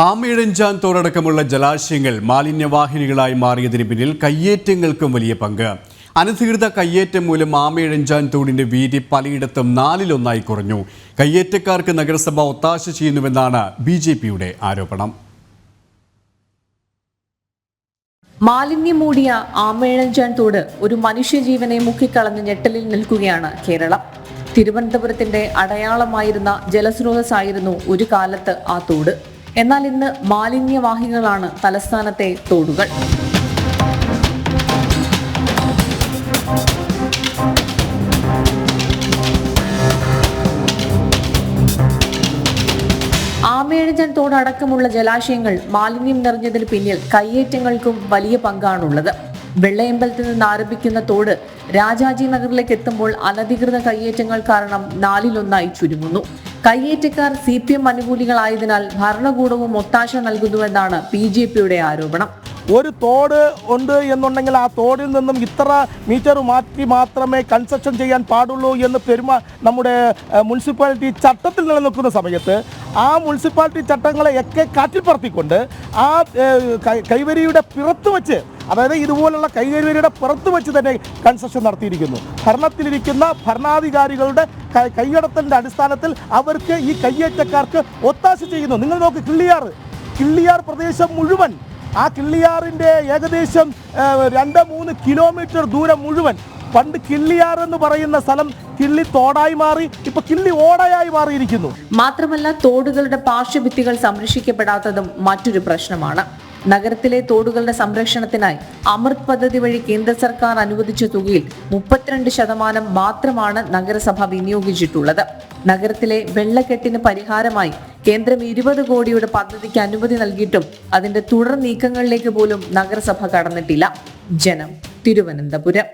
ആമയിഴഞ്ചാൻ തോടക്കമുള്ള ജലാശയങ്ങൾ മാലിന്യവാഹിനികളായി മാറിയതിന് പിന്നിൽ കയ്യേറ്റങ്ങൾക്കും വലിയ പങ്ക്. അനധികൃത കയ്യേറ്റം മൂലം ആമയിഴഞ്ചാൻ തോടിന്റെ വീതി പലയിടത്തും 4/1 കുറഞ്ഞു. കയ്യേറ്റക്കാർക്ക് നഗരസഭ ഒത്താശ ചെയ്യുന്നുവെന്നാണ് BJPയുടെ ആരോപണം. മാലിന്യം മൂടിയ ആമയിഴഞ്ചാൻ തോട് ഒരു മനുഷ്യജീവനെ മുക്കിക്കളഞ്ഞ് ഞെട്ടലിൽ നിൽക്കുകയാണ് കേരളം. തിരുവനന്തപുരത്തിന്റെ അടയാളമായിരുന്ന ജലസ്രോതസ്സായിരുന്നു ഒരു കാലത്ത് ആ തോട്. എന്നാൽ ഇന്ന് മാലിന്യവാഹികളാണ് തലസ്ഥാനത്തെ തോടുകൾ. ആമയിഴഞ്ചാൻ തോട് അടക്കമുള്ള ജലാശയങ്ങൾ മാലിന്യം നിറഞ്ഞതിന് പിന്നിൽ കയ്യേറ്റങ്ങൾക്കും വലിയ പങ്കാണുള്ളത്. വെള്ളയമ്പലത്തിൽ നിന്ന് ആരംഭിക്കുന്ന തോട് രാജാജി നഗറിലേക്ക് എത്തുമ്പോൾ അനധികൃത കയ്യേറ്റങ്ങൾ കാരണം 4/1 ചുരുങ്ങുന്നു. കയ്യേറ്റക്കാർ CPM അനുകൂലികളായതിനാൽ ഭരണകൂടവും ഒത്താശ നൽകുന്നുവെന്നാണ് BJPയുടെ ആരോപണം. ഒരു തോട് ഉണ്ട് എന്നുണ്ടെങ്കിൽ ആ തോടിൽ നിന്നും ഇത്ര മീറ്റർ മാറ്റി മാത്രമേ കൺസ്ട്രക്ഷൻ ചെയ്യാൻ പാടുള്ളൂ എന്ന് നമ്മുടെ മുനിസിപ്പാലിറ്റി ചട്ടത്തിൽ നിലനിൽക്കുന്ന സമയത്ത് ആ മുനിസിപ്പാലിറ്റി ചട്ടങ്ങളെയൊക്കെ കാറ്റിൽ പറത്തിക്കൊണ്ട് ആ കൈവരിയുടെ പുറത്ത് വെച്ച്, അതായത് ഇതുപോലുള്ള കൈവരിയുടെ പുറത്ത് വെച്ച് തന്നെ കൺസ്ട്രക്ഷൻ നടത്തിയിരിക്കുന്നു. ഭരണത്തിലിരിക്കുന്ന ഭരണാധികാരികളുടെ കൈയടത്തലിൻ്റെ അടിസ്ഥാനത്തിൽ അവർക്ക് ഈ കയ്യേറ്റക്കാർക്ക് ഒത്താശ ചെയ്യുന്നു. നിങ്ങൾ നോക്ക്, കിള്ളിയാർ പ്രദേശം മുഴുവൻ, ആ കിള്ളിയാറിൻ്റെ ഏകദേശം 2-3 കിലോമീറ്റർ ദൂരം മുഴുവൻ പണ്ട് കിള്ളിയാർ എന്ന് പറയുന്ന സ്ഥലം കിള്ളി തോടായി മാറി, ഇപ്പൊ കിള്ളി ഓടയായി മാറിയിരിക്കുന്നു. മാത്രമല്ല, തോടുകളുടെ പാർശ്വഭിത്തികൾ സംരക്ഷിക്കപ്പെടാത്തതും മറ്റൊരു പ്രശ്നമാണ്. നഗരത്തിലെ തോടുകളുടെ സംരക്ഷണത്തിനായി അമൃത് പദ്ധതി വഴി കേന്ദ്ര സർക്കാർ അനുവദിച്ച തുകയിൽ 32% മാത്രമാണ് നഗരസഭ വിനിയോഗിച്ചിട്ടുള്ളത്. നഗരത്തിലെ വെള്ളക്കെട്ടിന് പരിഹാരമായി കേന്ദ്രം 20 കോടിയുടെ പദ്ധതിക്ക് അനുമതി നൽകിയിട്ടും അതിന്റെ തുടർ നീക്കങ്ങളിലേക്ക് പോലും നഗരസഭ കടന്നിട്ടില്ല. ജനം, തിരുവനന്തപുരം.